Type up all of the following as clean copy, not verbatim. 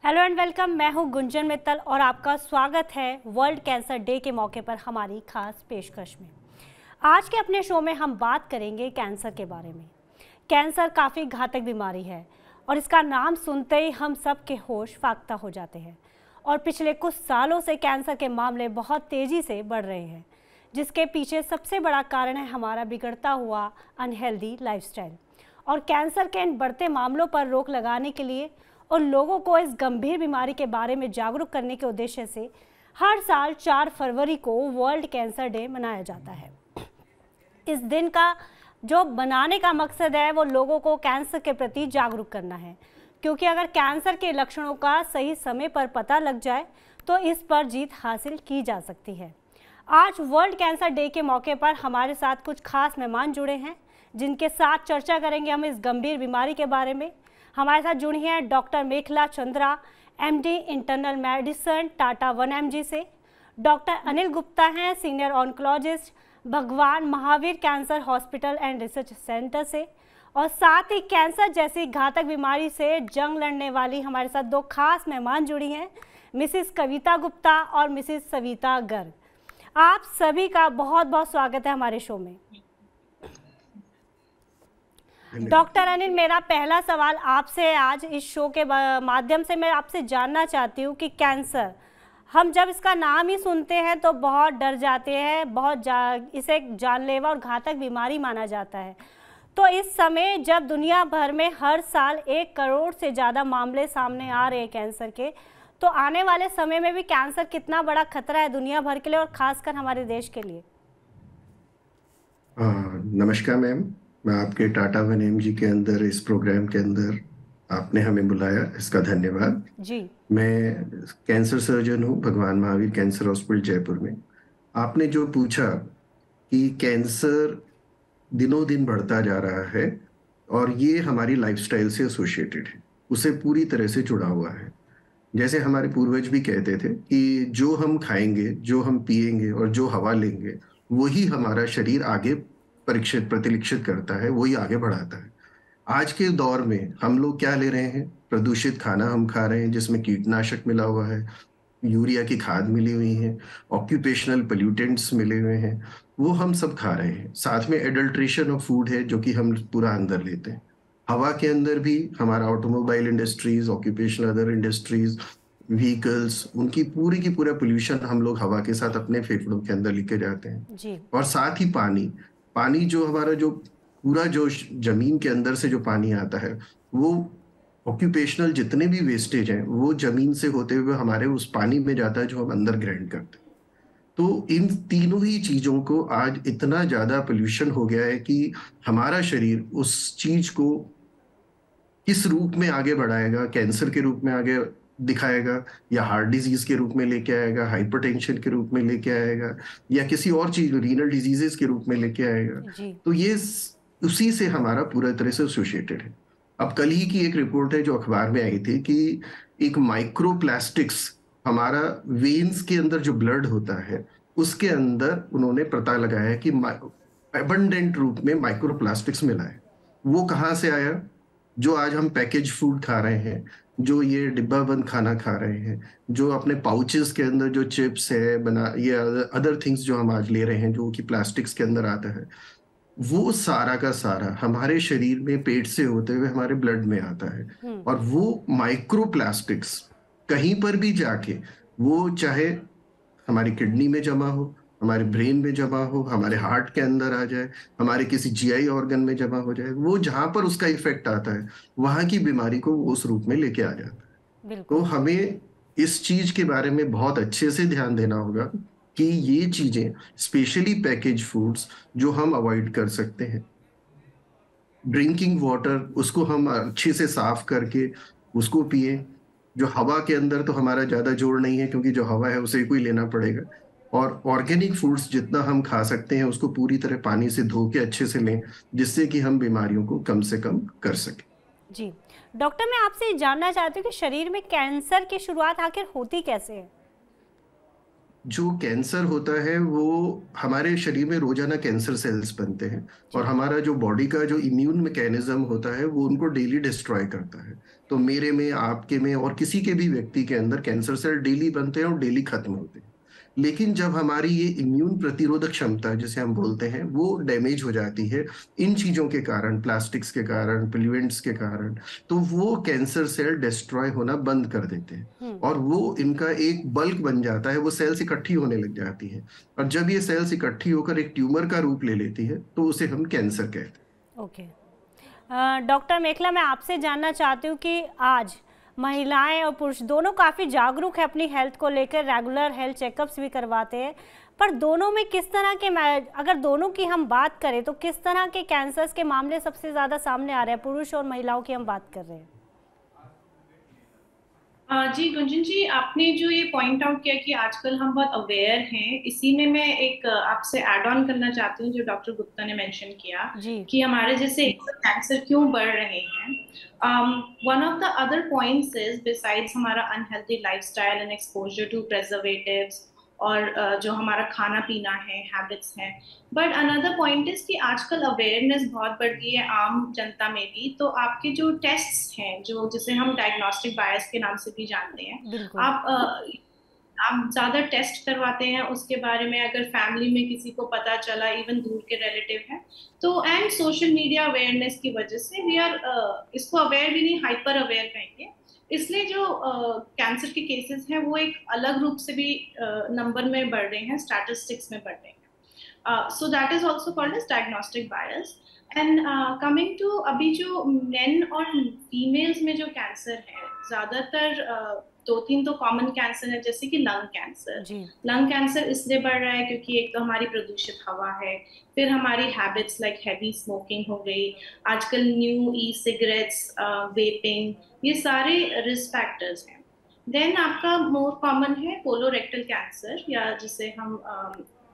Hello and welcome. मैं हूं गुंजन मित्तल और आपका स्वागत है वर्ल्ड कैंसर डे के मौके पर हमारी खास पेशकश में। आज के अपने शो में हम बात करेंगे कैंसर के बारे में। कैंसर काफ़ी घातक बीमारी है और इसका नाम सुनते ही हम सब के होश फाख्ता हो जाते हैं। और पिछले कुछ सालों से कैंसर के मामले बहुत तेज़ी से बढ़ रहे हैं, जिसके पीछे सबसे बड़ा कारण है हमारा बिगड़ता हुआ अनहेल्दी लाइफस्टाइल। और कैंसर के इन बढ़ते मामलों पर रोक लगाने के लिए और लोगों को इस गंभीर बीमारी के बारे में जागरूक करने के उद्देश्य से हर साल 4 फरवरी को वर्ल्ड कैंसर डे मनाया जाता है। इस दिन का जो बनाने का मकसद है वो लोगों को कैंसर के प्रति जागरूक करना है, क्योंकि अगर कैंसर के लक्षणों का सही समय पर पता लग जाए तो इस पर जीत हासिल की जा सकती है। आज वर्ल्ड कैंसर डे के मौके पर हमारे साथ कुछ खास मेहमान जुड़े हैं, जिनके साथ चर्चा करेंगे हम इस गंभीर बीमारी के बारे में। हमारे साथ जुड़ी हैं doctor Mekhla Chandra, MD internal medicine, Tata 1mg से। डॉक्टर अनिल गुप्ता हैं, senior oncologist, Bhagwan Mahavir cancer hospital and research centre से। और साथ ही कैंसर जैसी घातक बीमारी से जंग लड़ने वाली हमारे साथ दो खास मेहमान जुड़ी हैं, मिसिस कविता गुप्ता और मिसिस सविता गर्ग। आप सभी का बहुत बहुत स्वागत है हमारे शो में। डॉक्टर अनिल, मेरा पहला सवाल आपसे आज इस शो के माध्यम से मैं आपसे जानना चाहती हूँ कि कैंसर, हम जब इसका नाम ही सुनते हैं तो बहुत डर जाते हैं, इसे जानलेवा और घातक बीमारी माना जाता है। तो इस समय जब दुनिया भर में हर साल 1 करोड़ से ज़्यादा मामले सामने आ रहे हैं कैंसर के, तो आने वाले समय में भी कैंसर कितना बड़ा खतरा है दुनिया भर के लिए और खासकर हमारे देश के लिए? नमस्कार मैम, मैं आपके टाटा 1mg के अंदर इस प्रोग्राम के अंदर आपने हमें बुलाया, इसका धन्यवाद जी। मैं कैंसर सर्जन हूँ, भगवान महावीर कैंसर हॉस्पिटल जयपुर में। आपने जो पूछा कि कैंसर दिनों दिन बढ़ता जा रहा है और ये हमारी लाइफस्टाइल से एसोसिएटेड है, उसे पूरी तरह से जुड़ा हुआ है। जैसे हमारे पूर्वज भी कहते थे कि जो हम खाएंगे, जो हम पिएंगे और जो हवा लेंगे, वही हमारा शरीर आगे परीक्षित प्रतिलिक्षित करता है, वही आगे बढ़ाता है। आज के दौर में हम लोग क्या ले रहे हैं? प्रदूषित खाना हम खा रहे हैं जिसमें कीटनाशक मिला हुआ है, यूरिया की खाद मिली हुई है, ऑक्यूपेशनल पोल्यूटेंट्स मिले हुए हैं, वो हम सब खा रहे हैं। साथ में एडल्ट्रेशन ऑफ फूड है जो कि हम पूरा अंदर लेते हैं। हवा के अंदर भी हमारा automobile industries, occupational other industries, vehicles, उनकी पूरी की पूरा पोल्यूशन हम लोग हवा के साथ अपने फेफड़ों के अंदर लेके जाते हैं। जी। और साथ ही पानी, पानी जो हमारा जो पूरा जो जमीन के अंदर से जो पानी आता है, वो ऑक्यूपेशनल जितने भी वेस्टेज हैं वो जमीन से होते हुए हमारे उस पानी में जाता है जो हम अंदर ग्रहण करते हैं। तो इन तीनों ही चीजों को आज इतना ज्यादा पोल्यूशन हो गया है कि हमारा शरीर उस चीज को किस रूप में आगे बढ़ाएगा, कैंसर के रूप में आगे दिखाएगा, या हार्ट डिजीज के रूप में लेके आएगा, हाइपरटेंशन के रूप में लेके आएगा, या किसी और चीज रीनल डिजीजेस के रूप में लेके आएगा। जी। तो ये उसी से हमारा पूरा तरह से एसोसिएटेड है। अब कल ही की एक रिपोर्ट है जो अखबार में आई थी कि एक माइक्रोप्लास्टिक्स हमारा वेन्स के अंदर जो ब्लड होता है उसके अंदर उन्होंने पता लगाया कि एबंडेंट रूप में माइक्रोप्लास्टिक्स मिला है। वो कहाँ से आया? जो आज हम पैकेज फूड खा रहे हैं, जो ये डिब्बा बंद खाना खा रहे हैं, जो अपने पाउचेस के अंदर जो चिप्स है बना, ये अदर थिंग्स जो हम आज ले रहे हैं जो कि प्लास्टिक्स के अंदर आता है, वो सारा का सारा हमारे शरीर में पेट से होते हुए हमारे ब्लड में आता है। और वो माइक्रोप्लास्टिक्स कहीं पर भी जाके, वो चाहे हमारी किडनी में जमा हो, हमारे ब्रेन में जमा हो, हमारे हार्ट के अंदर आ जाए, हमारे किसी जीआई ऑर्गन में जमा हो जाए, वो जहां पर उसका इफेक्ट आता है वहां की बीमारी को वो उस रूप में लेके आ जाता है। तो बिल्कुल। हमें इस चीज के बारे में बहुत अच्छे से ध्यान देना होगा कि ये चीजें, स्पेशली पैकेज फूड्स, जो हम अवॉइड कर सकते हैं। ड्रिंकिंग वाटर, उसको हम अच्छे से साफ करके उसको पिए। जो हवा के अंदर तो हमारा ज्यादा जोर नहीं है, क्योंकि जो हवा है उसे को ही लेना पड़ेगा। और ऑर्गेनिक फूड्स जितना हम खा सकते हैं उसको पूरी तरह पानी से धो के अच्छे से लें, जिससे कि हम बीमारियों को कम से कम कर सकें। जी डॉक्टर, मैं आपसे ये जानना चाहती हूँ कि शरीर में कैंसर की शुरुआत आखिर होती कैसे है? जो कैंसर होता है वो हमारे शरीर में रोजाना कैंसर सेल्स बनते हैं, और जी। हमारा जो बॉडी का जो इम्यून मैकेनिज्म होता है वो उनको डेली डिस्ट्रॉय करता है। तो मेरे में, आपके में और किसी के भी व्यक्ति के अंदर कैंसर सेल डेली बनते हैं और डेली खत्म होते हैं। लेकिन जब हमारी ये इम्यून प्रतिरोधक क्षमता जिसे हम बोलते हैं वो डैमेज हो जाती है इन चीजों के कारण, प्लास्टिक्स के कारण, पिलुएंट्स के कारण, तो वो कैंसर सेल डिस्ट्रॉय होना बंद कर देते हैं और वो इनका एक बल्क बन जाता है, वो सेल्स इकट्ठी होने लग जाती है। और जब ये सेल्स इकट्ठी होकर एक ट्यूमर का रूप ले लेती है तो उसे हम कैंसर कहते हैं। ओके। डॉक्टर मेखला, मैं आपसे जानना चाहती हूँ कि आज महिलाएं और पुरुष दोनों काफ़ी जागरूक है अपनी हेल्थ को लेकर, रेगुलर हेल्थ चेकअप्स भी करवाते हैं, पर दोनों में किस तरह के, अगर दोनों की हम बात करें तो किस तरह के कैंसर्स के मामले सबसे ज़्यादा सामने आ रहे हैं? पुरुष और महिलाओं की हम बात कर रहे हैं। जी गुंजन जी, आपने जो ये पॉइंट आउट किया कि आजकल हम बहुत अवेयर हैं, इसी में मैं एक आपसे ऐड ऑन करना चाहती हूँ जो डॉक्टर गुप्ता ने मेंशन किया कि हमारे जैसे कैंसर क्यों बढ़ रहे हैं। One of the other points is besides हमारा unhealthy lifestyle and exposure to preservatives और जो हमारा खाना पीना है, हैबिट्स हैं, बट अनदर पॉइंट इज कि आजकल अवेयरनेस बहुत बढ़ गई है आम जनता में भी। तो आपके जो टेस्ट्स हैं, जो जिसे हम डायग्नोस्टिक बायस के नाम से भी जानते हैं, आप ज्यादा टेस्ट करवाते हैं उसके बारे में। अगर फैमिली में किसी को पता चला, इवन दूर के रिलेटिव हैं, तो एंड सोशल मीडिया अवेयरनेस की वजह से वी आर इसको अवेयर भी नहीं, हाइपर अवेयर कहेंगे, इसलिए जो कैंसर के केसेस हैं वो एक अलग रूप से भी नंबर में बढ़ रहे हैं, स्टैटिस्टिक्स में बढ़ रहे हैं। So that is also called as diagnostic bias. And coming to अभी जो मेन और फीमेल्स में जो कैंसर है, ज्यादातर 2-3 तो कॉमन कैंसर है, जैसे कि लंग कैंसर। लंग कैंसर इसलिए बढ़ रहा है क्योंकि एक तो हमारी प्रदूषित हवा है, फिर हमारी हैबिट्स लाइक हैवी स्मोकिंग हो गई, आजकल न्यू ई सिगरेट्स, वेपिंग, ये सारे रिस्क फैक्टर्स हैं। देन आपका मोर कॉमन है कोलोरेक्टल कैंसर, या जिसे हम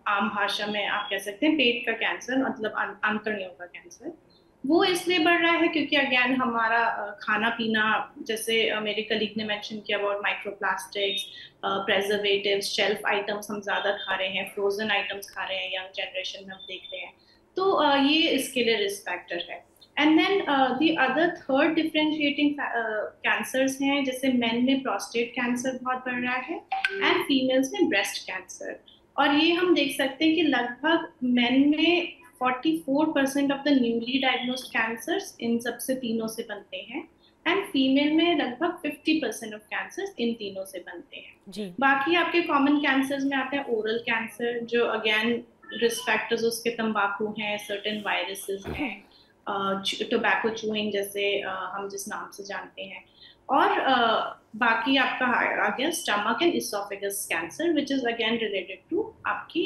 आम भाषा में आप कह सकते हैं पेट का कैंसर, मतलब आंतड़ियों का कैंसर। वो इसलिए बढ़ रहा है क्योंकि अगेन हमारा खाना पीना, जैसे मेरे कलीग ने मेंशन किया about microplastics, preservatives, shelf items हम ज्यादा खा रहे हैं, फ्रोजन आइटम्स खा रहे हैं, यंग जनरेशन में हम देख रहे हैं, तो ये इसके लिए रिस्क फैक्टर है। And then the other third differentiating cancers हैं, जैसे मेन में प्रोस्टेट कैंसर बहुत बढ़ रहा है एंड फीमेल्स में ब्रेस्ट कैंसर। और ये हम देख सकते हैं कि लगभग मेन में 44% of the newly diagnosed cancers in सबसे तीनों से बनते हैं, एंड फीमेल में लगभग 50% ऑफ कैंसर्स इन तीनों से बनते हैं। बाकी आपके कॉमन कैंसर्स में आते हैं ओरल कैंसर, जो अगेन रिस्क फैक्टर्स उसके तंबाकू हैं, सर्टेन वायरसेस हैं, टोबैको चूइंग जैसे हम जिस नाम से जानते हैं, और बाकी आपका आ गया stomach and oesophagus cancer, which is again related to आपकी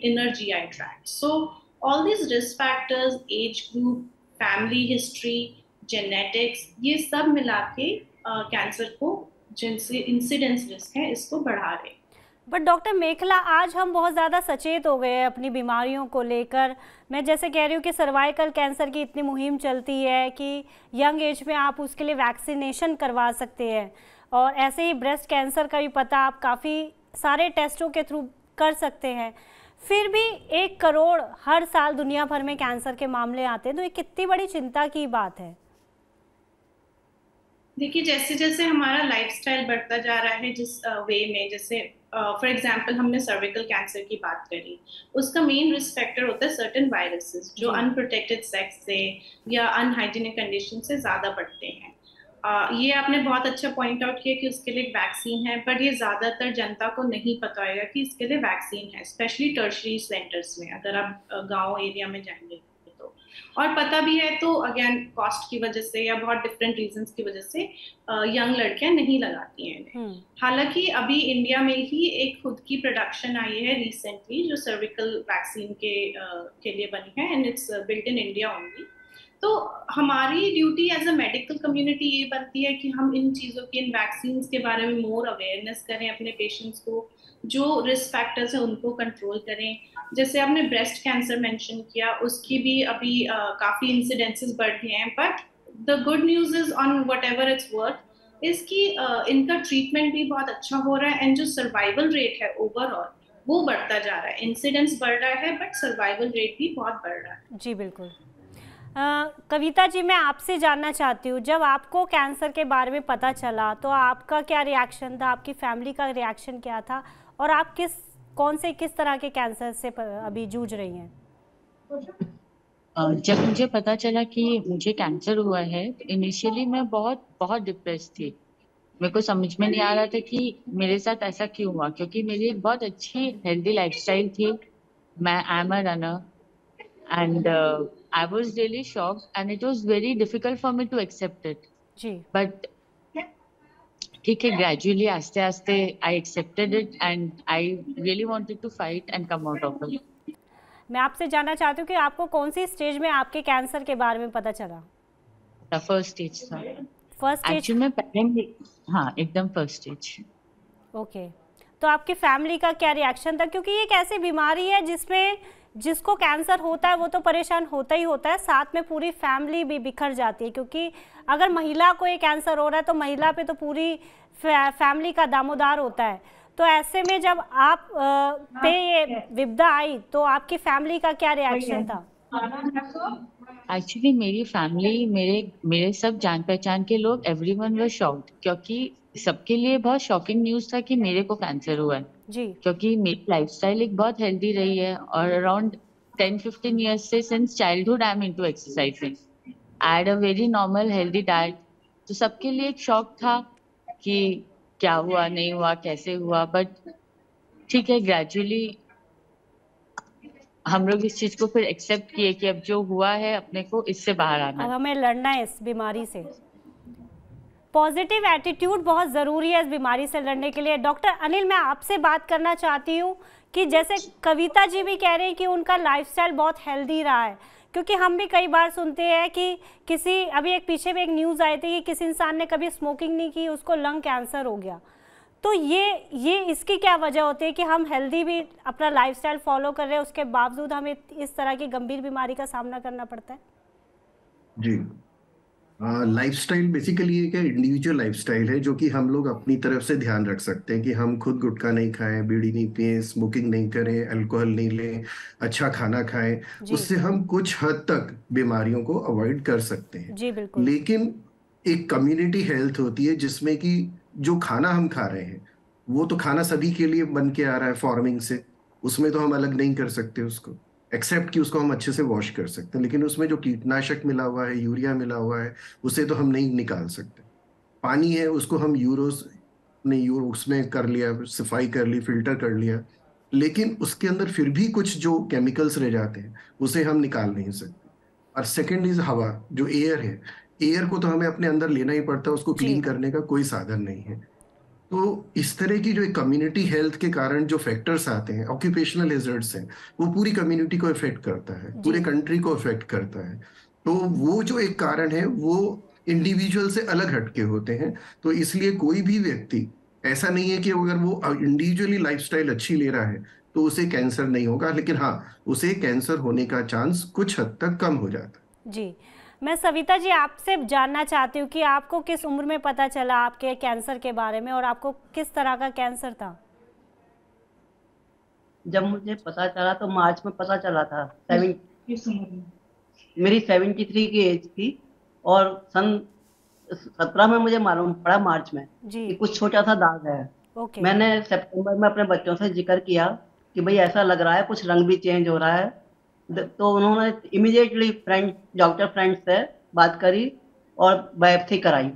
inner GI tract. So all these risk factors, age group, family history, genetics, ये सब मिला के कैंसर को, जिनसे इंसिडेंस रिस्क है, इसको बढ़ा रहे हैं। बट डॉक्टर मेखला, आज हम बहुत ज़्यादा सचेत हो गए हैं अपनी बीमारियों को लेकर। मैं जैसे कह रही हूँ कि सर्वाइकल कैंसर की इतनी मुहिम चलती है कि यंग एज में आप उसके लिए वैक्सीनेशन करवा सकते हैं, और ऐसे ही ब्रेस्ट कैंसर का भी पता आप काफ़ी सारे टेस्टों के थ्रू कर सकते हैं। फिर भी 1 करोड़ हर साल दुनिया भर में कैंसर के मामले आते हैं, तो ये कितनी बड़ी चिंता की बात है। देखिए, जैसे जैसे हमारा लाइफस्टाइल बढ़ता जा रहा है, जिस वे में, जैसे फॉर एग्जांपल हमने सर्विकल कैंसर की बात करी, उसका मेन रिस्क फैक्टर होता है सर्टेन वायरसेस जो अनप्रोटेक्टेड सेक्स से या अनहाइजीनिक कंडीशन से ज्यादा बढ़ते हैं। ये आपने बहुत अच्छा पॉइंट आउट किया कि उसके लिए एक वैक्सीन है, बट ये ज्यादातर जनता को नहीं पता होगा कि इसके लिए वैक्सीन है, स्पेशली टर्शरी सेंटर्स में, अगर आप गांव एरिया में जाएंगे तो। और पता भी है तो अगेन कॉस्ट की वजह से या बहुत डिफरेंट रीजंस की वजह से यंग लड़कियां नहीं लगाती हैं इन्हें। हालांकि अभी इंडिया में ही एक खुद की प्रोडक्शन आई है रिसेंटली, जो सर्विकल वैक्सीन के लिए बनी है, and it's built in India only. तो हमारी duty as a medical community ये बनती है कि हम इन चीज़ों की, इन वैक्सीन के बारे में मोर अवेयरनेस करें अपने पेशेंट्स को, जो रिस्क फैक्टर्स है उनको कंट्रोल करें। जैसे आपने ब्रेस्ट कैंसर मेंशन किया, उसकी भी अभी काफ़ी इंसिडेंसेस बढ़ गए हैं, but the good news is on what ever its worth इसकी इनका ट्रीटमेंट भी बहुत अच्छा हो रहा है, एंड जो सर्वाइवल रेट है ओवरऑल वो बढ़ता जा रहा है। इंसिडेंस बढ़ रहा है बट सर्वाइवल रेट भी बहुत बढ़ रहा है। जी बिल्कुल। कविता जी, मैं आपसे जानना चाहती हूँ, जब आपको कैंसर के बारे में पता चला तो आपका क्या रिएक्शन था, आपकी फैमिली का रिएक्शन क्या था, और आप किस तरह के कैंसर से अभी जूझ रही हैं? जब मुझे पता चला कि मुझे कैंसर हुआ है तो इनिशियली मैं बहुत बहुत डिप्रेस थी। मेरे को समझ में नहीं आ रहा था कि मेरे साथ ऐसा क्यों हुआ, क्योंकि मेरी एक बहुत अच्छी हेल्दी लाइफस्टाइल थी। मैं I am a runner and I was really shocked and it was very difficult for me to accept it. जी. But ठीक है, gradually आस्ते आस्ते I accepted it and I really wanted to fight and come out of it. मैं आपसे जानना चाहती हूँ कि आपको कौन सी स्टेज में आपके कैंसर के बारे में पता चला? The first stage था. First stage? एक्चुअली मैं पहले, हाँ, एकदम फर्स्ट स्टेज. ओके. तो आपकी फैमिली का क्या रिएक्शन था, क्योंकि ये एक ऐसी बीमारी है जिसमें जिसको कैंसर होता है वो तो परेशान होता ही होता है, साथ में पूरी फैमिली भी बिखर जाती है, क्योंकि अगर महिला को ये कैंसर हो रहा है तो महिला पे तो पूरी फैमिली का दामोदार होता है। तो ऐसे में जब आप पे ये विपदा आई तो आपकी फैमिली का क्या रिएक्शन था? एक्चुअली मेरी फैमिली, मेरे सब जान पहचान के लोग, एवरीवन वर शॉक्ड, क्योंकि सबके लिए बहुत शॉकिंग न्यूज़ था कि मेरे को कैंसर हुआ है जी। क्योंकि मेरी लाइफस्टाइल एक बहुत हेल्दी रही है और अराउंड 10-15 years से since childhood I am into exercising. I had a very normal healthy diet. तो सबके लिए एक शॉक था कि क्या हुआ, नहीं हुआ, कैसे हुआ, बट ठीक है, ग्रेजुअली हम लोग इस चीज को फिर एक्सेप्ट किए कि अब जो हुआ है अपने को इससे बाहर आना है, अब हमें लड़ना है इस बीमारी से। पॉजिटिव एटीट्यूड बहुत ज़रूरी है इस बीमारी से लड़ने के लिए। डॉक्टर अनिल, मैं आपसे बात करना चाहती हूँ कि जैसे कविता जी भी कह रही हैं कि उनका लाइफस्टाइल बहुत हेल्दी रहा है, क्योंकि हम भी कई बार सुनते हैं कि अभी एक पीछे भी एक न्यूज़ आई थी कि किसी इंसान ने कभी स्मोकिंग नहीं की, उसको लंग कैंसर हो गया। तो ये इसकी क्या वजह होती है कि हम हेल्दी भी अपना लाइफस्टाइल फॉलो कर रहे हैं, उसके बावजूद हमें इस तरह की गंभीर बीमारी का सामना करना पड़ता है? जी, लाइफस्टाइल बेसिकली एक इंडिविजुअल लाइफस्टाइल है जो कि हम लोग अपनी तरफ से ध्यान रख सकते हैं कि हम खुद गुटखा नहीं खाएं, बीड़ी नहीं पिए, स्मोकिंग नहीं करें, अल्कोहल नहीं लें, अच्छा खाना खाएं। उससे हम कुछ हद तक बीमारियों को अवॉइड कर सकते हैं। जी बिल्कुल। लेकिन एक कम्युनिटी हेल्थ होती है जिसमें कि जो खाना हम खा रहे हैं वो तो खाना सभी के लिए बन के आ रहा है फार्मिंग से, उसमें तो हम अलग नहीं कर सकते उसको, एक्सेप्ट कि उसको हम अच्छे से वॉश कर सकते हैं, लेकिन उसमें जो कीटनाशक मिला हुआ है, यूरिया मिला हुआ है, उसे तो हम नहीं निकाल सकते। पानी है, उसको हम उसमें कर लिया, सफाई कर ली, फिल्टर कर लिया, लेकिन उसके अंदर फिर भी कुछ जो केमिकल्स रह जाते हैं उसे हम निकाल नहीं सकते। और सेकेंड इज हवा, जो एयर है, एयर को तो हमें अपने अंदर लेना ही पड़ता है, उसको क्लीन करने का कोई साधन नहीं है। तो इस तरह की जो एक कम्युनिटी हेल्थ के कारण जो फैक्टर्स आते हैं, ऑक्यूपेशनल हैजर्ड्स हैं, वो पूरी कम्युनिटी को इफेक्ट करता है, पूरे कंट्री को इफेक्ट करता है। तो वो जो एक कारण है वो इंडिविजुअल से अलग हटके होते हैं। तो इसलिए कोई भी व्यक्ति, ऐसा नहीं है कि अगर वो इंडिविजुअली लाइफस्टाइल अच्छी ले रहा है तो उसे कैंसर नहीं होगा, लेकिन हाँ, उसे कैंसर होने का चांस कुछ हद तक कम हो जाता है। जी, मैं सविता जी आपसे जानना चाहती हूँ कि आपको किस उम्र में पता चला आपके कैंसर के बारे में, और आपको किस तरह का कैंसर था? जब मुझे पता चला तो मार्च में पता चला था। मेरी 73 की एज थी और सन 17 में मुझे मालूम पड़ा मार्च में कि कुछ छोटा सा दाग है। मैंने सितंबर में अपने बच्चों से जिक्र किया कि भाई ऐसा लग रहा है, कुछ रंग भी चेंज हो रहा है। तो उन्होंने इमीडिएटली डॉक्टर फ्रेंड से बात करी और बायोप्सी कराई,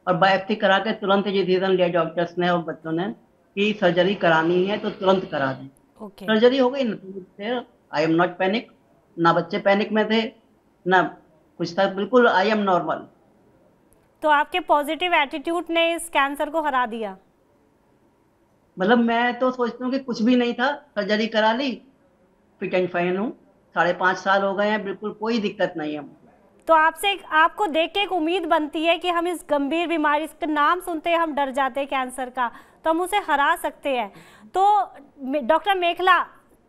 और बायोप्सी करा के तुरंत डिसीजन लिया डॉक्टर्स ने और बच्चों ने कि सर्जरी करानी है तो तुरंत करा दें। सर्जरी हो गई। आई एम नॉट पैनिक, ना बच्चे पैनिक में थे ना कुछ था, बिल्कुल आई एम नॉर्मल। तो आपके पॉजिटिव एटीट्यूड ने इस कैंसर को हरा दिया? मतलब मैं तो सोचती हूँ कि कुछ भी नहीं था, सर्जरी करा ली, फिट एंड फाइन हूँ, 5.5 साल हो गए हैं, बिल्कुल कोई दिक्कत नहीं है। तो आपको देख के एक उम्मीद बनती है कि हम इस गंभीर बीमारी, इसका नाम सुनते हैं हम डर जाते हैं कैंसर का, तो हम उसे हरा सकते हैं। तो डॉक्टर मेखला,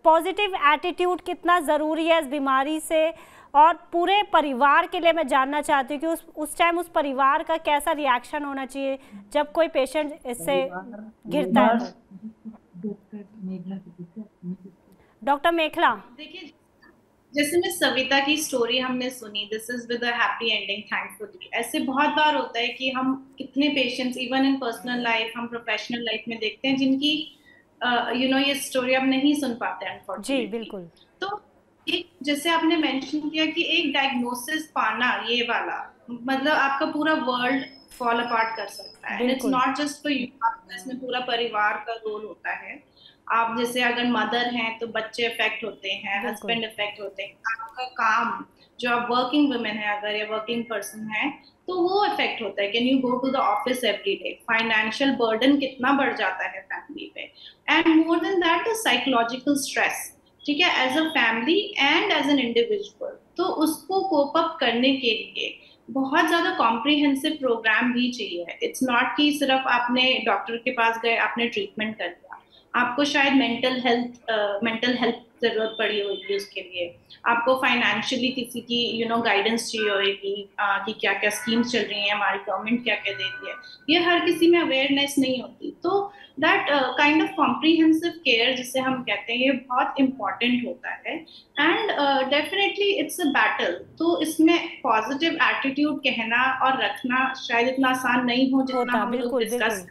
पॉजिटिव एटीट्यूड कितना ज़रूरी है इस बीमारी से, और पूरे परिवार के लिए मैं जानना चाहती हूँ कि उस टाइम उस परिवार का कैसा रिएक्शन होना चाहिए जब कोई पेशेंट इससे गिरता है? डॉक्टर मेखला, देखिए जैसे मैं सविता की स्टोरी हमने सुनी, this is with a happy ending thankfully. ऐसे बहुत बार होता है कि हम कितने patients even in personal life, हम प्रोफेशनल लाइफ में देखते हैं जिनकी ये स्टोरी अब नहीं सुन पाते अनफॉर्चुनेटली। जी बिल्कुल। तो एक जैसे आपने मेंशन किया कि एक डायग्नोसिस पाना ये वाला मतलब आपका पूरा वर्ल्ड फॉल अपार्ट कर सकता है। And it's not just for you, इसमें पूरा परिवार का रोल होता है। आप जैसे अगर मदर हैं तो बच्चे इफेक्ट होते हैं, हस्बैंड इफेक्ट होते हैं, आपका काम जो आप वर्किंग वुमेन है अगर या वर्किंग पर्सन है तो वो इफेक्ट होता है। Can you go to the office every day, financial burden कितना बढ़ जाता है फैमिली पे, and more than that the psychological stress, ठीक है, as a family and as an individual. तो उसको कोप अप करने के लिए बहुत ज्यादा कॉम्प्रिहेंसिव प्रोग्राम भी चाहिए। इट्स नॉट कि सिर्फ आपने डॉक्टर के पास गए, आपने ट्रीटमेंट कर लिया, आपको शायद मेंटल हेल्थ जरूरत पड़ी होगी उसके लिए, आपको फाइनेंशियली किसी की गाइडेंस चाहिए होगी कि क्या क्या स्कीम्स चल रही हैं, हमारी गवर्नमेंट क्या क्या दे रही है, ये हर किसी में अवेयरनेस नहीं होती। तो that kind of comprehensive care जिसे हम कहते हैं ये बहुत इंपॉर्टेंट होता है। And definitely it's a battle. तो इसमें पॉजिटिव एटीट्यूड कहना और रखना शायद इतना आसान नहीं हो जितना हम लोग डिस्कस।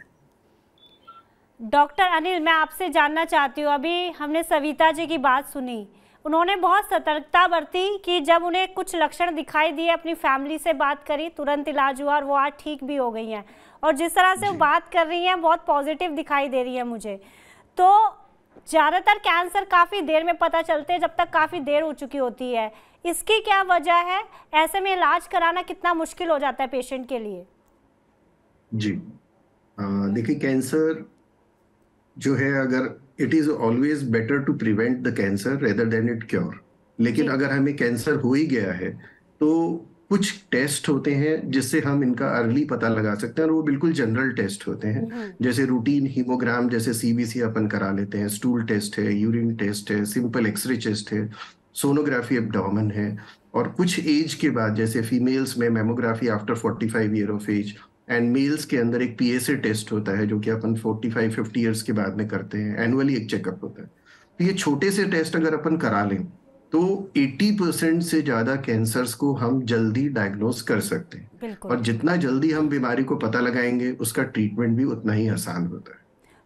डॉक्टर अनिल, मैं आपसे जानना चाहती हूँ, अभी हमने सविता जी की बात सुनी, उन्होंने बहुत सतर्कता बरती कि जब उन्हें कुछ लक्षण दिखाई दिए अपनी फैमिली से बात करी, तुरंत इलाज हुआ और वो आज ठीक भी हो गई हैं। और जिस तरह से वो बात कर रही हैं बहुत पॉजिटिव दिखाई दे रही है मुझे। तो ज़्यादातर कैंसर काफ़ी देर में पता चलते हैं, जब तक काफ़ी देर हो चुकी होती है, इसकी क्या वजह है? ऐसे में इलाज कराना कितना मुश्किल हो जाता है पेशेंट के लिए? जी देखिए, कैंसर जो है, अगर it is always better to prevent the cancer rather than it cure. लेकिन अगर हमें कैंसर हो ही गया है तो कुछ टेस्ट होते हैं जिससे हम इनका अर्ली पता लगा सकते हैं, और वो बिल्कुल जनरल टेस्ट होते हैं। जैसे रूटीन हीमोग्राम, जैसे सीबीसी अपन करा लेते हैं, स्टूल टेस्ट है, यूरिन टेस्ट है, सिंपल एक्सरे टेस्ट है, सोनोग्राफी एब्डोमेन है। और कुछ एज के बाद, जैसे फीमेल्स में mammography after 45 year of age, and males के अंदर एक पीएसए टेस्ट होता है जो कि अपन 45-50 ईयर्स के बाद में करते हैं, एनुअली एक चेकअप होता है। तो ये छोटे से टेस्ट अगर अपन करा लें तो 80% से ज्यादा कैंसर्स को हम जल्दी डायग्नोज कर सकते हैं। और जितना जल्दी हम बीमारी को पता लगाएंगे उसका ट्रीटमेंट भी उतना ही आसान होता है।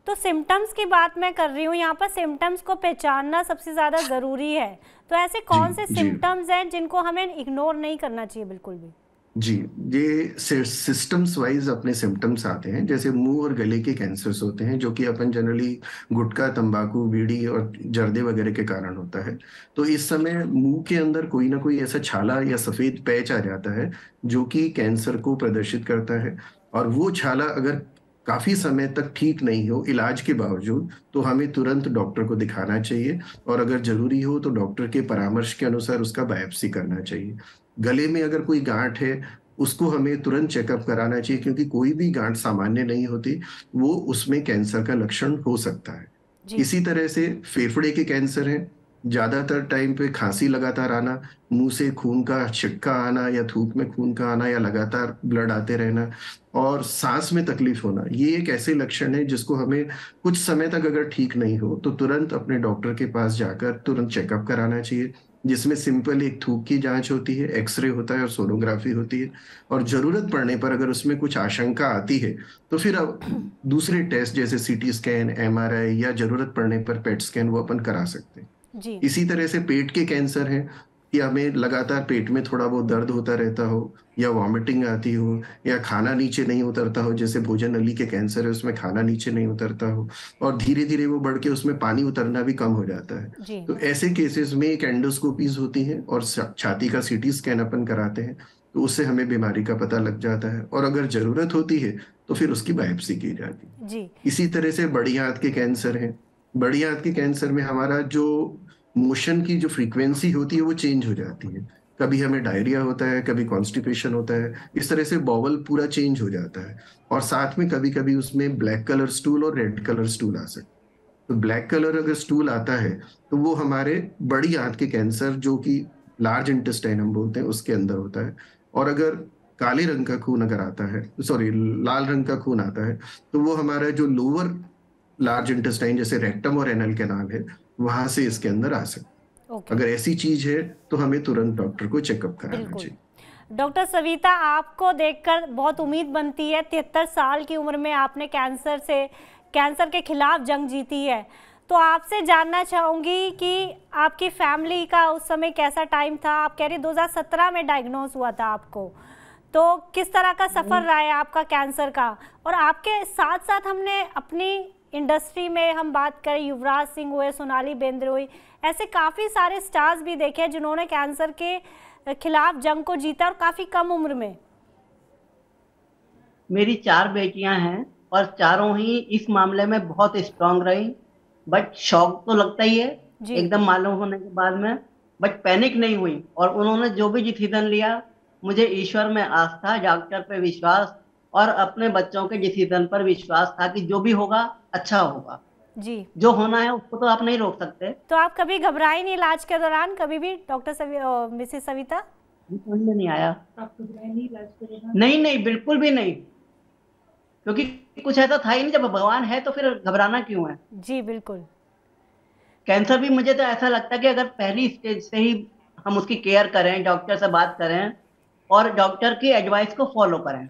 तो सिम्टम्स की बात मैं कर रही हूँ, यहाँ पर सिम्टम्स को पहचानना सबसे ज्यादा जरूरी है। तो ऐसे कौन से सिम्टम्स हैं जिनको हमें इग्नोर नहीं करना चाहिए बिल्कुल भी? जी, ये सिस्टम्स वाइज अपने सिम्टम्स आते हैं। जैसे मुंह और गले के कैंसर्स होते हैं जो कि अपन जनरली गुटखा, तंबाकू, बीड़ी और जर्दे वगैरह के कारण होता है। तो इस समय मुंह के अंदर कोई ना कोई ऐसा छाला या सफेद पैच आ जाता है जो कि कैंसर को प्रदर्शित करता है। और वो छाला अगर काफी समय तक ठीक नहीं हो इलाज के बावजूद तो हमें तुरंत डॉक्टर को दिखाना चाहिए, और अगर जरूरी हो तो डॉक्टर के परामर्श के अनुसार उसका बायोप्सी करना चाहिए। गले में अगर कोई गांठ है उसको हमें तुरंत चेकअप कराना चाहिए, क्योंकि कोई भी गांठ सामान्य नहीं होती, वो उसमें कैंसर का लक्षण हो सकता है। इसी तरह से फेफड़े के कैंसर हैं, ज्यादातर टाइम पे खांसी लगातार आना, मुंह से खून का छिटका आना या थूक में खून का आना या लगातार ब्लड आते रहना, और सांस में तकलीफ होना, ये एक ऐसे लक्षण है जिसको हमें कुछ समय तक अगर ठीक नहीं हो तो तुरंत अपने डॉक्टर के पास जाकर तुरंत चेकअप कराना चाहिए, जिसमें सिंपल एक थूक की जांच होती है, एक्सरे होता है और सोनोग्राफी होती है। और जरूरत पड़ने पर अगर उसमें कुछ आशंका आती है तो फिर अब दूसरे टेस्ट जैसे सीटी स्कैन, एमआरआई या जरूरत पड़ने पर पेट स्कैन वो अपन करा सकते हैं। इसी तरह से पेट के कैंसर हैं कि हमें लगातार पेट में थोड़ा बहुत दर्द होता रहता हो, या वॉमिटिंग आती हो, या खाना नीचे नहीं उतरता हो, जैसे भोजन नली के कैंसर है उसमें खाना नीचे नहीं उतरता हो, और धीरे धीरे वो बढ़ के उसमें पानी उतरना भी कम हो जाता है। तो ऐसे केसेस में एक एंडोस्कोपीज होती है और छाती का सीटी स्कैन अपन कराते हैं, तो उससे हमें बीमारी का पता लग जाता है, और अगर जरूरत होती है तो फिर उसकी बायोप्सी की जाती है। इसी तरह से बड़ी आंत के कैंसर हैं। बड़ी आंत के कैंसर में हमारा जो मोशन की जो फ्रीक्वेंसी होती है वो चेंज हो जाती है। कभी हमें डायरिया होता है, कभी कॉन्स्टिपेशन होता है, इस तरह से बॉवल पूरा चेंज हो जाता है। और साथ में कभी कभी उसमें ब्लैक कलर स्टूल और रेड कलर स्टूल आ सकता है। तो ब्लैक कलर अगर स्टूल आता है तो वो हमारे बड़ी आंत के कैंसर, जो कि लार्ज इंटेस्टाइन हम बोलते हैं, उसके अंदर होता है। और अगर काले रंग का खून अगर आता है, लाल रंग का खून आता है, तो वो हमारा जो लोअर लार्ज इंटेस्टाइन जैसे रेक्टम और एनल कैनाल है, वहां से इसके अंदर आ सकता है। अगर ऐसी चीज है तो हमें तुरंत डॉक्टर को चेकअप कराना चाहिए। डॉक्टर सविता, आपको देखकर बहुत उम्मीद बनती है। 73 साल की उम्र में आपने कैंसर के खिलाफ जंग जीती है। तो आपसे जानना चाहूँगी कि आपकी फैमिली का उस समय कैसा टाइम था। आप कह रही 2017 में डायग्नोज हुआ था आपको, तो किस तरह का सफ़र रहा है आपका कैंसर का। और आपके साथ साथ हमने अपनी इंडस्ट्री में हम बात करें, युवराज सिंह हुए, सोनाली बेंद्रे हुई, ऐसे काफ़ी सारे स्टार्स भी देखे जिन्होंने कैंसर के खिलाफ जंग को जीता और काफी कम उम्र में। मेरी 4 बेटियां हैं और चारों ही इस मामले में बहुत स्ट्रांग रही। बट शॉक तो लगता ही है एकदम मालूम होने के बाद में, बट पैनिक नहीं हुई। और उन्होंने जो भी डिसीजन लिया, मुझे ईश्वर में आस्था, डॉक्टर पे विश्वास और अपने बच्चों के डिसीजन पर विश्वास था कि जो भी होगा अच्छा होगा जी। जो होना है उसको तो आप नहीं रोक सकते। तो आप कभी घबराए नहीं इलाज के दौरान कभी भी डॉक्टर मिसेस सविता? समझ में नहीं आया। आप घबराए नहीं इलाज के दौरान? नहीं, बिल्कुल भी नहीं, क्योंकि कुछ ऐसा था ही नहीं। जब भगवान है तो फिर घबराना क्यों है? जी बिल्कुल। कैंसर भी मुझे तो ऐसा लगता है कि अगर पहली स्टेज से ही हम उसकी केयर करें, डॉक्टर से बात करें और डॉक्टर की एडवाइस को फॉलो करें,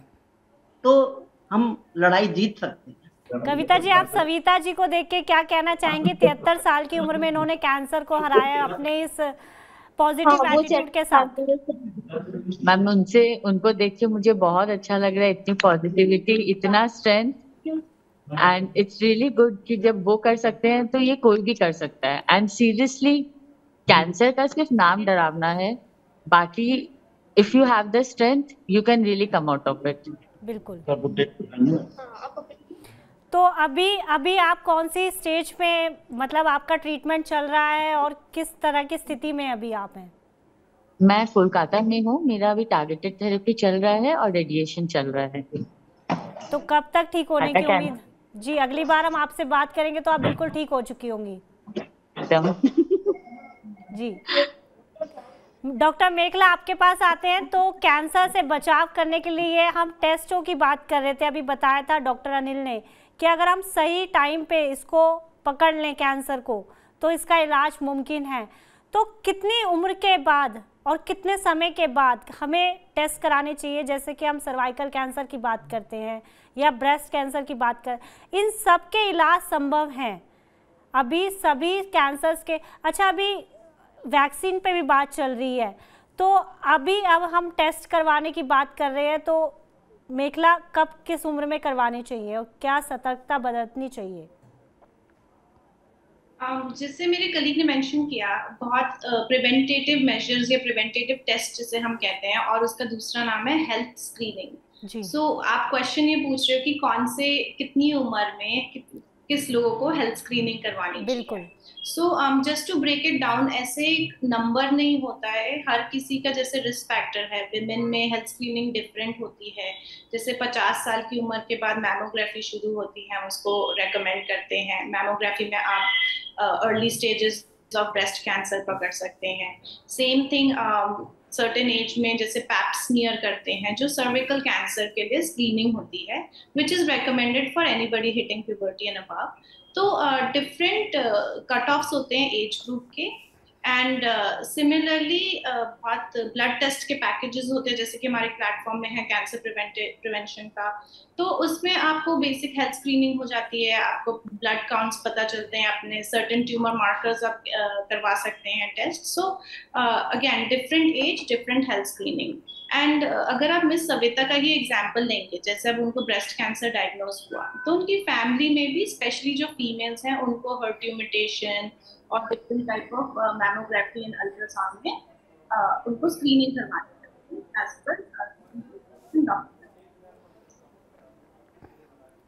तो हम लड़ाई जीत सकते हैं। कविता जी, आप सविता जी को देख के क्या कहना चाहेंगे? 73 साल की उम्र में इन्होंने कैंसर को हराया अपने इस पॉजिटिव एटीट्यूड के साथ। मैम, उनको देख के मुझे बहुत अच्छा लग रहा है। इतनी पॉजिटिविटी, इतना strength, and it's really good कि जब वो कर सकते हैं तो ये कोई भी कर सकता है। एंड सीरियसली, कैंसर का सिर्फ नाम डरावना है, बाकी if you have the strength you can really come out of it. बिल्कुल। तो अभी आप कौन सी स्टेज पे, मतलब आपका ट्रीटमेंट चल रहा है और किस तरह की स्थिति में अभी आप हैं? मैं कोलकाता में हूँ। मेरा अभी टारगेटेड थेरेपी चल रहा है और रेडिएशन चल रहा है। तो कब तक ठीक होने की उम्मीद? जी, अगली बार हम आपसे बात करेंगे तो आप बिल्कुल ठीक हो चुकी होंगी। जी डॉक्टर मेखला, आपके पास आते हैं। तो कैंसर से बचाव करने के लिए हम टेस्टों की बात कर रहे थे, अभी बताया था डॉक्टर अनिल ने कि अगर हम सही टाइम पे इसको पकड़ लें कैंसर को तो इसका इलाज मुमकिन है। तो कितनी उम्र के बाद और कितने समय के बाद हमें टेस्ट कराने चाहिए? जैसे कि हम सर्वाइकल कैंसर की बात करते हैं या ब्रेस्ट कैंसर की बात कर, इन सब के इलाज संभव हैं अभी सभी कैंसर्स के। अच्छा, अभी वैक्सीन पे भी बात चल रही है, तो अब हम टेस्ट करवाने की बात कर रहे हैं, तो मेखला कब किस उम्र में करवानी चाहिए और क्या सतर्कता बरतनी चाहिए? जैसे मेरे कलीग ने मेंशन किया, बहुत प्रिवेंटेटिव मेजर्स या प्रिवेंटेटिव टेस्ट जिसे हम कहते हैं, और उसका दूसरा नाम है हेल्थ स्क्रीनिंग। सो आप क्वेश्चन ये पूछ रहे हो कि कौन से कितनी उम्र में किस लोगों को हेल्थ स्क्रीनिंग करवानी चाहिए। बिल्कुल। So just to break it down, ऐसे एक नंबर नहीं होता है, हर किसी का जैसे रिस्क फैक्टर है। विमेन में हेल्थ स्क्रीनिंग डिफरेंट होती है। जैसे 50 साल की उम्र के बाद मैमोग्राफी शुरू होती है, हम उसको रेकमेंड करते हैं। मैमोग्राफी में आप early stages of breast cancer पकड़ सकते हैं। सेम थिंग सर्टेन एज में जैसे पैप स्मीयर करते हैं, जो सर्विकल कैंसर के लिए स्क्रीनिंग होती है, which is recommended for anybody hitting puberty and above. तो डिफरेंट कट ऑफ्स होते हैं एज ग्रुप के। एंड सिमिलरली बहुत ब्लड टेस्ट के पैकेजेस होते हैं, जैसे कि हमारे प्लेटफॉर्म में है कैंसर प्रिवेंशन का, तो उसमें आपको बेसिक हेल्थ स्क्रीनिंग हो जाती है, आपको ब्लड काउंट्स पता चलते हैं, अपने सर्टेन ट्यूमर मार्कर्स आप करवा सकते हैं test. So again different age different health screening. And अगर आप मिस सविता का ही एग्जाम्पल लेंगे, जैसे अब उनको ब्रेस्ट कैंसर डायग्नोज हुआ, तो उनकी फैमिली में भी स्पेशली जो फीमेल्स हैं उनको HER2 म्यूटेशन और different type of mammography and ultrasound में उनको स्क्रीनिंग करवानी है एज पर डॉक्टर।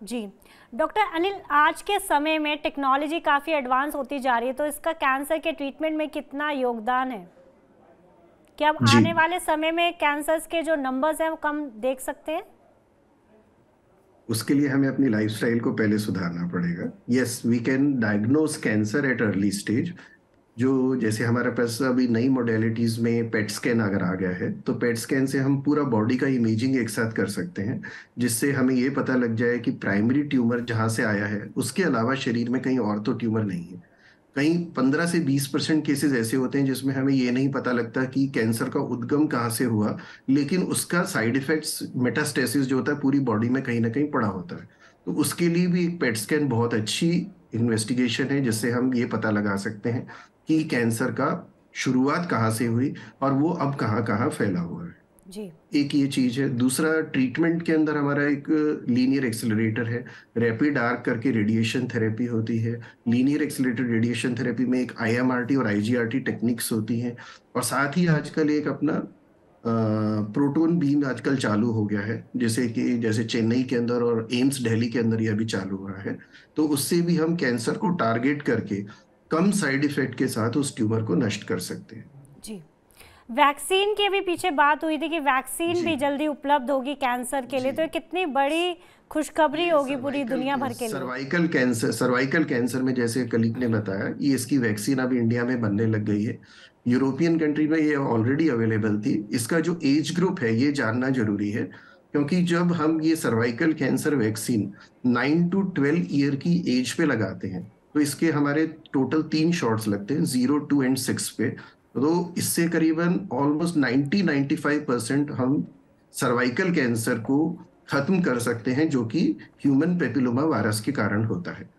जी डॉक्टर अनिल, आज के समय में टेक्नोलॉजी काफ़ी एडवांस होती जा रही है, तो इसका कैंसर के ट्रीटमेंट में कितना योगदान है? क्या अब आने वाले समय में कैंसर्स के जो नंबर्स हैं वो कम देख सकते हैं? उसके लिए हमें अपनी लाइफस्टाइल को पहले सुधारना पड़ेगा। Yes, we can diagnose cancer at early stage. जो जैसे हमारे पास अभी नई मॉडलिटीज में पेट स्कैन अगर आ गया है, तो पेट स्कैन से हम पूरा बॉडी का इमेजिंग एक साथ कर सकते हैं, जिससे हमें ये पता लग जाए कि प्राइमरी ट्यूमर जहाँ से आया है उसके अलावा शरीर में कहीं और तो ट्यूमर नहीं है। कहीं 15 से 20% केसेस ऐसे होते हैं जिसमें हमें ये नहीं पता लगता कि कैंसर का उद्गम कहाँ से हुआ, लेकिन उसका साइड इफेक्ट्स मेटास्टेसिस जो होता है पूरी बॉडी में कहीं ना कहीं पड़ा होता है। तो उसके लिए भी एक पेट स्कैन बहुत अच्छी इन्वेस्टिगेशन है, जिससे हम ये पता लगा सकते हैं कि कैंसर का शुरुआत कहाँ से हुई और वो अब कहाँ कहाँ फैला हुआ है। जी। एक ये चीज है। दूसरा, ट्रीटमेंट के अंदर हमारा एक लीनियर एक्सेलरेटर है, रैपिड आर्क करके रेडिएशन थेरेपी होती है। लीनियर एक्सेलरेटेड रेडिएशन थेरेपी में एक IMRT और IGRT टेक्निक्स होती हैं, और साथ ही आजकल एक अपना प्रोटोन बीम आजकल चालू हो गया है, जैसे चेन्नई के अंदर और एम्स दिल्ली के अंदर यह भी चालू हुआ है। तो उससे भी हम कैंसर को टारगेट करके कम साइड इफेक्ट के साथ उस ट्यूमर को नष्ट कर सकते हैं। जी। वैक्सीन की भी पीछे बात हुई थी कि वैक्सीन भी जल्दी उपलब्ध होगी कैंसर के लिए, तो ये कितनी बड़ी खुशखबरी होगी पूरी दुनिया भर के लिए। सर्वाइकल कैंसर में जैसे कलीग ने बताया, ये इसकी वैक्सीन अब इंडिया में बनने लग गई है। यूरोपियन कंट्री में ये ऑलरेडी अवेलेबल थी। इसका जो एज ग्रुप है ये जानना जरूरी है, क्योंकि जब हम ये cervical cancer vaccine 9 to 12 year की एज पे लगाते हैं, तो इसके हमारे टोटल 3 शॉट्स लगते हैं, 0, 2 and 6 पे। तो इससे करीबन ऑलमोस्ट 90-95% हम सर्वाइकल कैंसर को खत्म कर सकते हैं, जो कि ह्यूमन पेपिलोमा वायरस के कारण होता है।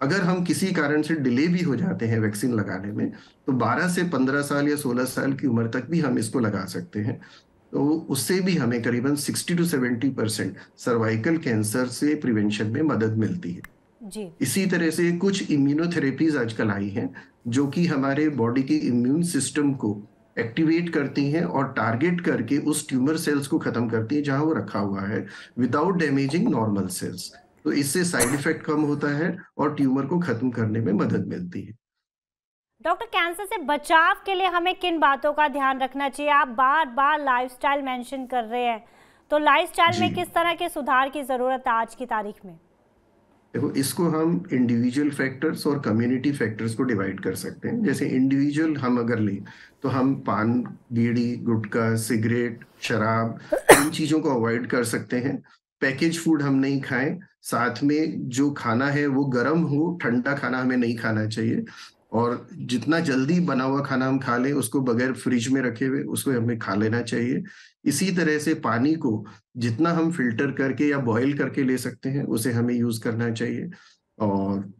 अगर हम किसी कारण से डिले भी हो जाते हैं वैक्सीन लगाने में, तो 12 से 15 साल या 16 साल की उम्र तक भी हम इसको लगा सकते हैं। तो उससे भी हमें करीबन 60 to 70% सर्वाइकल कैंसर से प्रिवेंशन में मदद मिलती है। जी। इसी तरह से कुछ इम्यूनोथेरेपीज आजकल आई हैं, जो कि हमारे बॉडी के इम्यून सिस्टम को एक्टिवेट करती हैं और टारगेट करके उस ट्यूमर सेल्स को खत्म करती है जहां वो रखा हुआ है, विदाउट डैमेजिंग नॉर्मल सेल्स। तो इससे साइड इफेक्ट कम होता है और ट्यूमर को खत्म करने में मदद मिलती है। डॉक्टर, कैंसर से बचाव के लिए हमें किन बातों का ध्यान रखना चाहिए? आप बार बार लाइफस्टाइल मेंशन कर रहे हैं, तो लाइफस्टाइल में किस तरह के सुधार की जरूरत है आज की तारीख में? देखो, इसको हम इंडिविजुअल फैक्टर्स और कम्युनिटी फैक्टर्स को डिवाइड कर सकते हैं। जैसे इंडिविजुअल हम अगर लें, तो हम पान, बीड़ी, गुटखा, सिगरेट, शराब, इन चीजों को अवॉइड कर सकते हैं। पैकेज फूड हम नहीं खाएं। साथ में जो खाना है वो गर्म हो, ठंडा खाना हमें नहीं खाना चाहिए। और जितना जल्दी बना हुआ खाना हम खा लें, उसको बगैर फ्रिज में रखे हुए उसको हमें खा लेना चाहिए। इसी तरह से पानी को जितना हम फिल्टर करके या बॉईल करके ले सकते हैं, उसे हमें यूज करना चाहिए। और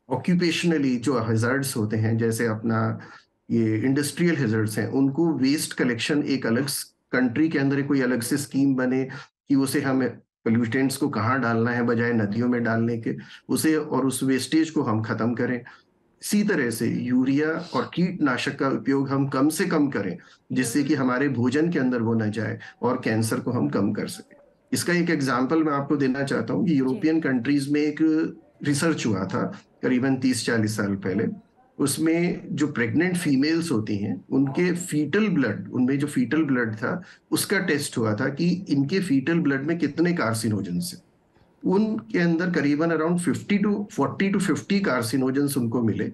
ऑक्यूपेशनली जो हैजर्ड्स होते हैं, जैसे अपना ये इंडस्ट्रियल हैजर्ड्स हैं, उनको वेस्ट कलेक्शन एक अलग कंट्री के अंदर कोई अलग से स्कीम बने कि उसे हम पोल्यूटेंट्स को कहाँ डालना है बजाय नदियों में डालने के, उसे और उस वेस्टेज को हम खत्म करें। इसी तरह से यूरिया और कीटनाशक का उपयोग हम कम से कम करें, जिससे कि हमारे भोजन के अंदर वो न जाए और कैंसर को हम कम कर सकें। इसका एक एग्जाम्पल मैं आपको देना चाहता हूँ कि यूरोपियन कंट्रीज में एक रिसर्च हुआ था करीबन 30-40 साल पहले। उसमें जो प्रेग्नेंट फीमेल्स होती हैं, उनके फीटल ब्लड, उनमें जो फीटल ब्लड था उसका टेस्ट हुआ था कि इनके फीटल ब्लड में कितने कार्सिनोजेंस हैं। उनके अंदर करीबन अराउंड 40 to 50 कार्सिनोजेंस उनको मिले,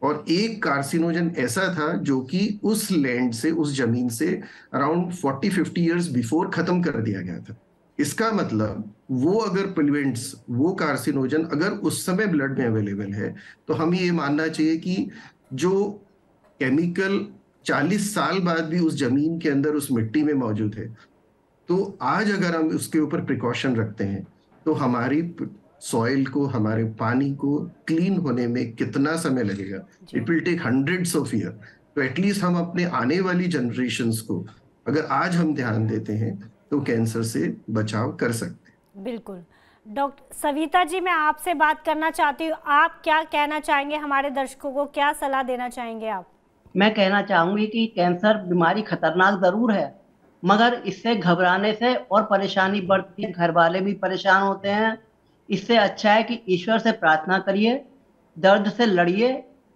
और एक कार्सिनोजन ऐसा था जो कि उस लैंड से, उस जमीन से अराउंड 40-50 ईयर्स बिफोर खत्म कर दिया गया था। इसका मतलब वो अगर पोल्यूएंट्स, वो कार्सिनोजन अगर उस समय ब्लड में अवेलेबल है, तो हमें ये मानना चाहिए कि जो केमिकल 40 साल बाद भी उस जमीन के अंदर, उस मिट्टी में मौजूद है, तो आज अगर हम उसके ऊपर प्रिकॉशन रखते हैं, तो हमारी सॉइल को, हमारे पानी को क्लीन होने में कितना समय लगेगा? It will take hundreds of year. तो एटलीस्ट हम अपने आने वाली जनरेशन्स को अगर आज हम ध्यान देते हैं, तो कैंसर से बचाव कर सकते हैं। बिल्कुल। डॉक्टर सविता जी, मैं आपसे बात करना चाहती हूँ, आप क्या कहना चाहेंगे? हमारे दर्शकों को क्या सलाह देना चाहेंगे आप? मैं कहना चाहूंगी कि कैंसर बीमारी खतरनाक जरूर है, मगर इससे घबराने से और परेशानी बढ़ती है, घर वाले भी परेशान होते हैं। इससे अच्छा है कि ईश्वर से प्रार्थना करिए, दर्द से लड़िए,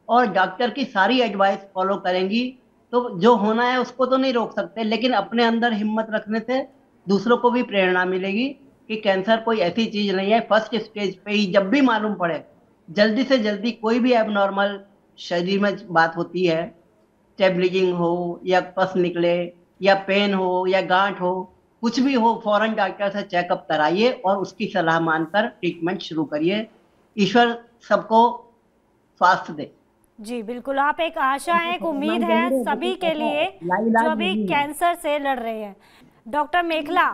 और डॉक्टर की सारी एडवाइस फॉलो करेंगी तो जो होना है उसको तो नहीं रोक सकते, लेकिन अपने अंदर हिम्मत रखने से दूसरों को भी प्रेरणा मिलेगी कि कैंसर कोई ऐसी चीज नहीं है। फर्स्ट स्टेज पे ही जब भी मालूम पड़े, जल्दी से जल्दी कोई भी एबनॉर्मल शरीर में बात होती है, चाहे ब्लीडिंग हो या पस निकले या पेन हो या गांठ हो, कुछ भी हो, फौरन डॉक्टर से चेकअप कराइए और उसकी सलाह मानकर ट्रीटमेंट शुरू करिए। ईश्वर सबको स्वास्थ्य दे। जी बिल्कुल, आप एक आशा है, एक उम्मीद है सभी के लिए जो अभी कैंसर से लड़ रहे हैं। डॉक्टर मेखला,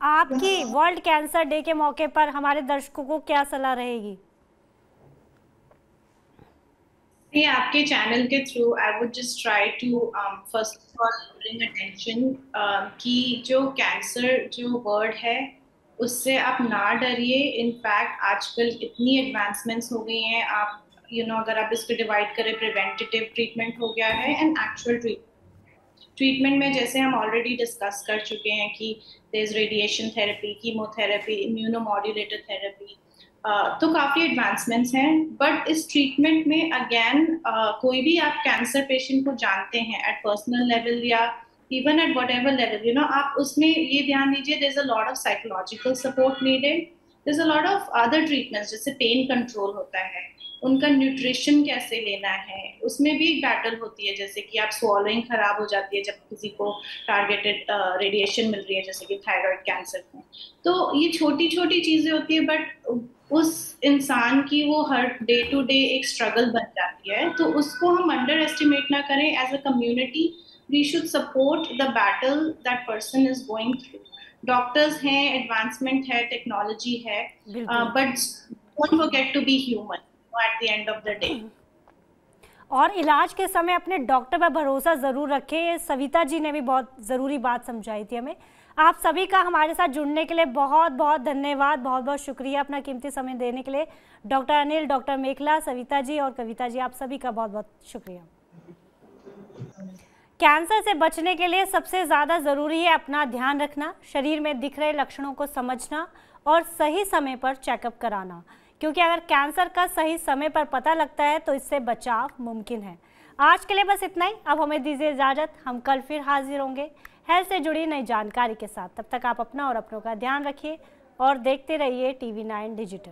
आपकी वर्ल्ड कैंसर डे के मौके पर हमारे दर्शकों को क्या सलाह रहेगी? आपके चैनल के through I would just try to first of all bring attention कि जो कैंसर जो वर्ड है उससे आप ना डरिए। इनफैक्ट आजकल इतनी एडवांसमेंट्स हो गई हैं, आप अगर आप इसको डिवाइड करें, प्रिवेंटिव ट्रीटमेंट हो गया है एंड एक्चुअल ट्रीटमेंट में जैसे हम ऑलरेडी डिस्कस कर चुके हैं कि there is radiation therapy, chemotherapy, immunomodulator therapy, तो काफ़ी एडवांसमेंट्स हैं। बट इस ट्रीटमेंट में अगेन कोई भी आप कैंसर पेशेंट को जानते हैं एट पर्सनल लेवल या even at whatever level, आप उसमें ये ध्यान दीजिए there is a lot of psychological support needed, there is a lot of other treatments, जैसे पेन कंट्रोल होता है, उनका न्यूट्रिशन कैसे लेना है, उसमें भी एक बैटल होती है। जैसे कि आप स्वॉलोइंग खराब हो जाती है जब किसी को टारगेटेड रेडिएशन मिल रही है, जैसे कि थायराइड कैंसर में। तो ये छोटी छोटी चीजें होती है, बट उस इंसान की वो हर डे टू डे एक स्ट्रगल बन जाती है। तो उसको हम अंडर एस्टिमेट ना करें। As a community we should support the battle that person is going through. Doctors हैं, एडवांसमेंट है, टेक्नोलॉजी है, but don't forget to be human at the end of the day। और इलाज के समय अपने डॉक्टर पर भरोसा ज़रूर रखें। सविता जी ने भी बहुत ज़रूरी बात समझाई थी हमें। आप सभी का हमारे साथ जुड़ने के लिए बहुत बहुत धन्यवाद, बहुत बहुत शुक्रिया अपना कीमती समय देने के लिए। डॉक्टर अनिल, डॉक्टर मेखला, सविता जी और कविता जी, आप सभी का बहुत बहुत शुक्रिया। कैंसर से बचने के लिए सबसे ज़्यादा ज़रूरी है अपना ध्यान रखना, शरीर में दिख रहे लक्षणों को समझना और सही समय पर चेकअप कराना, क्योंकि अगर कैंसर का सही समय पर पता लगता है तो इससे बचाव मुमकिन है। आज के लिए बस इतना ही। अब हमें दीजिए इजाज़त, हम कल फिर हाजिर होंगे हेल्थ से जुड़ी नई जानकारी के साथ। तब तक आप अपना और अपनों का ध्यान रखिए और देखते रहिए TV9 डिजिटल।